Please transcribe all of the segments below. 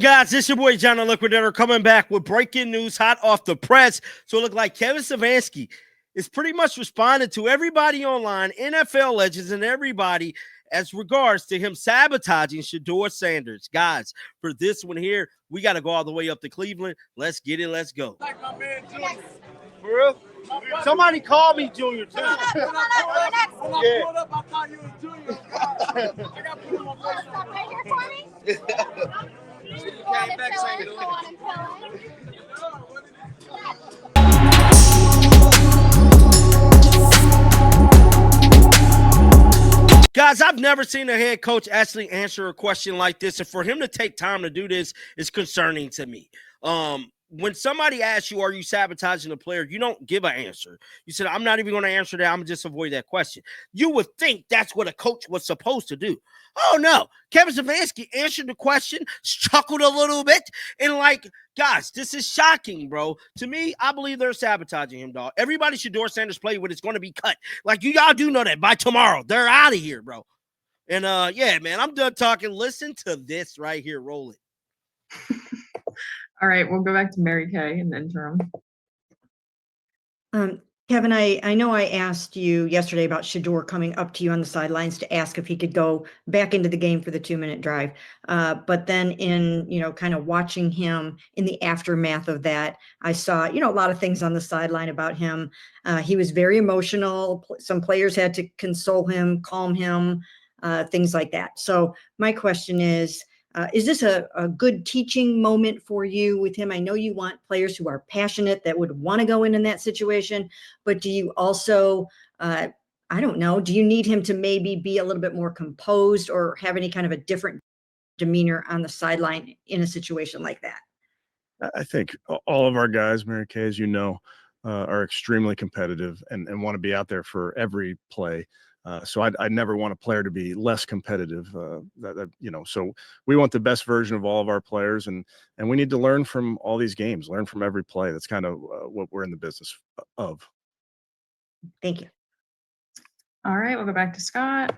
Guys, this is your boy John the Liquidator coming back with breaking news hot off the press. So it looked like Kevin Stefanski is pretty much responding to everybody online, NFL legends and everybody, as regards to him sabotaging Shedeur Sanders. Guys, for this one here, we got to go all the way up to Cleveland. Let's get it. Let's go. Like my man Junior. For real? Somebody called me Junior too. When I pulled up, I thought you was Junior. I got put him on Guys, I've never seen a head coach actually answer a question like this, and for him to take time to do this is concerning to me. When somebody asks you, are you sabotaging the player, you don't give an answer. You said, I'm not even going to answer that. I'm going to just avoid that question. You would think that's what a coach was supposed to do. Oh, no. Kevin Stefanski answered the question, chuckled a little bit, and like, guys, this is shocking, bro. To me, I believe they're sabotaging him, dog. Everybody Shedeur Sanders play with is going to be cut. Like, you y'all do know that by tomorrow. They're out of here, bro. And, yeah, man, I'm done talking. Listen to this right here. Roll it. All right, we'll go back to Mary Kay in the interim. Kevin, I know I asked you yesterday about Shedeur coming up to you on the sidelines to ask if he could go back into the game for the 2-minute drive. But then in, kind of watching him in the aftermath of that, I saw, a lot of things on the sideline about him. He was very emotional. Some players had to console him, calm him, things like that. So my question is this a good teaching moment for you with him? I know you want players who are passionate that would want to go in that situation, but do you also, I don't know, do you need him to maybe be a little bit more composed or have any kind of a different demeanor on the sideline in a situation like that? I think all of our guys, Mary Kay, as you know, are extremely competitive and want to be out there for every play. So I'd never want a player to be less competitive. So we want the best version of all of our players, and we need to learn from all these games, learn from every play. That's kind of what we're in the business of. Thank you. All right, we'll go back to Scott.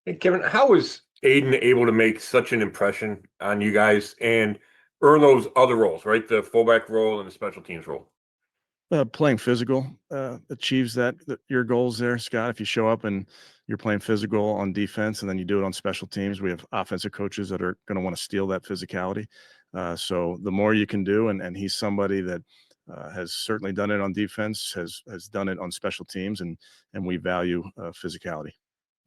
Hey, Kevin, how was Aiden able to make such an impression on you guys and earn those other roles, right? The fullback role and the special teams role. Playing physical achieves your goals there, Scott. If you show up and you're playing physical on defense and then you do it on special teams, we have offensive coaches that are going to want to steal that physicality. So the more you can do, and he's somebody that has certainly done it on defense, has done it on special teams, and we value physicality.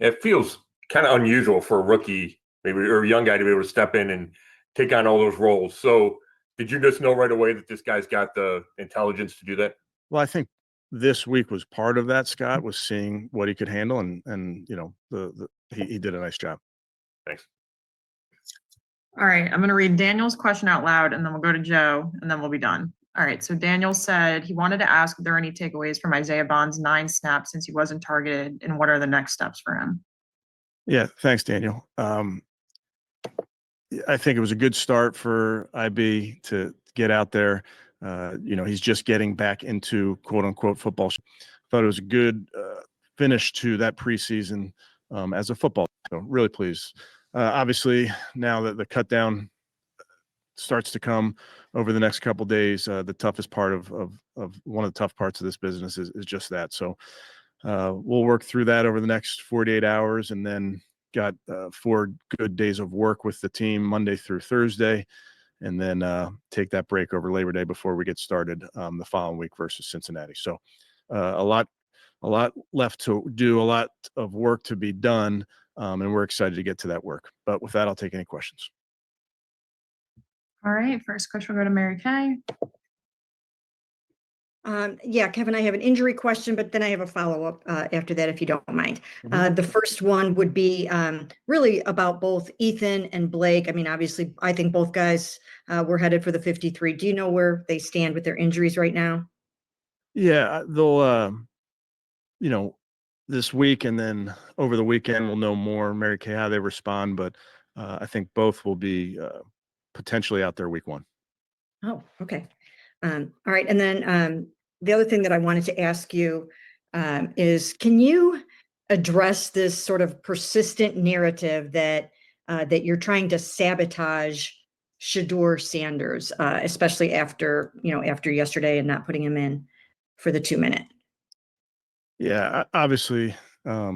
It feels kind of unusual for a rookie, maybe, or a young guy to be able to step in and take on all those roles. So did you just know right away that this guy's got the intelligence to do that? Well, I think this week was part of that, Scott, was seeing what he could handle, and he did a nice job. Thanks. All right, I'm going to read Daniel's question out loud, and then we'll go to Joe, and then we'll be done. All right, so Daniel said he wanted to ask if there are any takeaways from Isaiah Bond's 9 snaps since he wasn't targeted, and what are the next steps for him? Yeah, thanks, Daniel. I think it was a good start for IB to get out there. He's just getting back into quote unquote football. Thought it was a good finish to that preseason as a football. So really pleased. Obviously, now that the cut down starts to come over the next couple of days, the toughest part of one of the tough parts of this business is just that. So we'll work through that over the next 48 hours, and then got 4 good days of work with the team Monday through Thursday, and then take that break over Labor Day before we get started the following week versus Cincinnati. So a lot left to do, a lot of work to be done, and we're excited to get to that work. But with that, I'll take any questions. All right, first question will go to Mary Kay. Yeah, Kevin, I have an injury question, but then I have a follow-up after that, if you don't mind. The first one would be really about both Ethan and Blake. I mean, obviously, I think both guys were headed for the 53. Do you know where they stand with their injuries right now? Yeah, they'll, this week and then over the weekend, we'll know more, Mary Kay, how they respond. But I think both will be potentially out there week 1. Oh, okay. All right. And then the other thing that I wanted to ask you is, can you address this sort of persistent narrative that that you're trying to sabotage Shedeur Sanders, especially after yesterday and not putting him in for the 2 minute. Yeah, obviously, I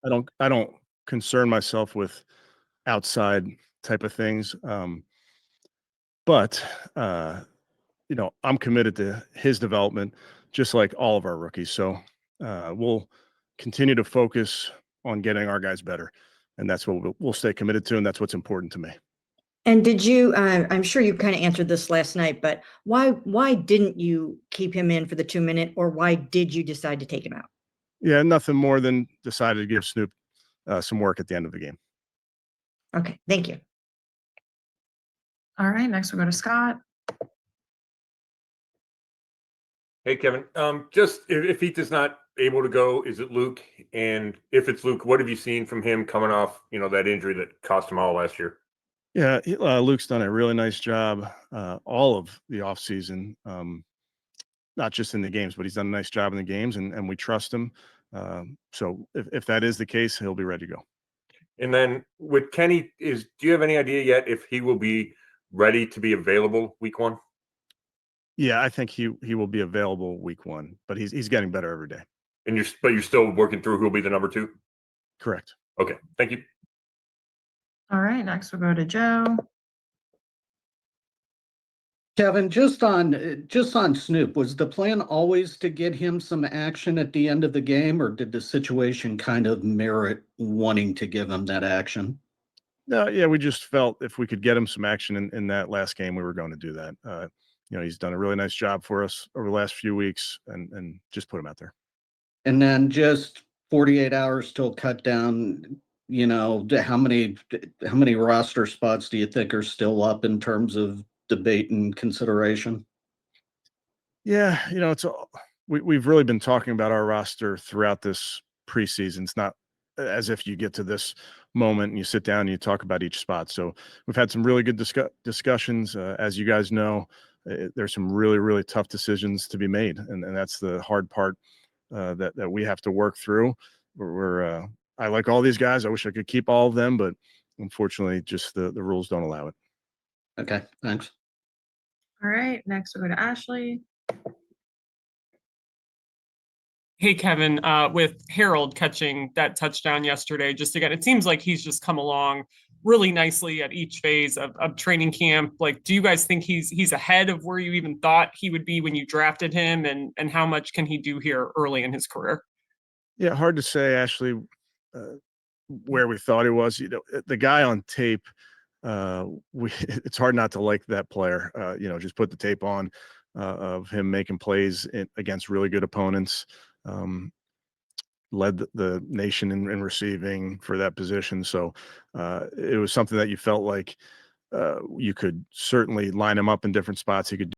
don't concern myself with outside type of things. But I'm committed to his development, just like all of our rookies. So we'll continue to focus on getting our guys better, and that's what we'll stay committed to, and that's what's important to me. And did you? I'm sure you kind of answered this last night, but why didn't you keep him in for the 2 minute, or why did you decide to take him out? Yeah, nothing more than decided to give Snoop some work at the end of the game. Okay, thank you. All right, next we'll go to Scott. Hey, Kevin. Just if Heath not able to go, is it Luke? And if it's Luke, what have you seen from him coming off, that injury that cost him all last year? Yeah, Luke's done a really nice job all of the offseason, not just in the games, but he's done a nice job in the games, and we trust him. So if that is the case, he'll be ready to go. And then with Kenny, do you have any idea yet if he will be ready to be available week 1? Yeah, I think he will be available week 1, but he's getting better every day. And you're still working through who will be the number 2? Correct. Okay, thank you. All right, next we'll go to Joe. Kevin, just on Snoop, was the plan always to get him some action at the end of the game, or did the situation kind of merit wanting to give him that action? No, yeah, we just felt if we could get him some action in that last game, we were going to do that. He's done a really nice job for us over the last few weeks, and just put him out there. And then just 48 hours till cut down, how many roster spots do you think are still up in terms of debate and consideration? Yeah, we've really been talking about our roster throughout this preseason. It's not as if you get to this moment and you sit down and you talk about each spot. So we've had some really good discussions. As you guys know, there's some really, really tough decisions to be made, and that's the hard part that we have to work through. I like all these guys. I wish I could keep all of them, but unfortunately, just the rules don't allow it. Okay, thanks. All right, next we'll go to Ashley. Hey, Kevin, with Harold catching that touchdown yesterday, just again, it seems like he's just come along really nicely at each phase of training camp. Like, do you guys think he's ahead of where you even thought he would be when you drafted him? And how much can he do here early in his career? Yeah, hard to say, Ashley, where we thought he was. The guy on tape, it's hard not to like that player. Just put the tape on of him making plays against really good opponents. Led the nation in receiving for that position. So it was something that you felt like you could certainly line him up in different spots. He could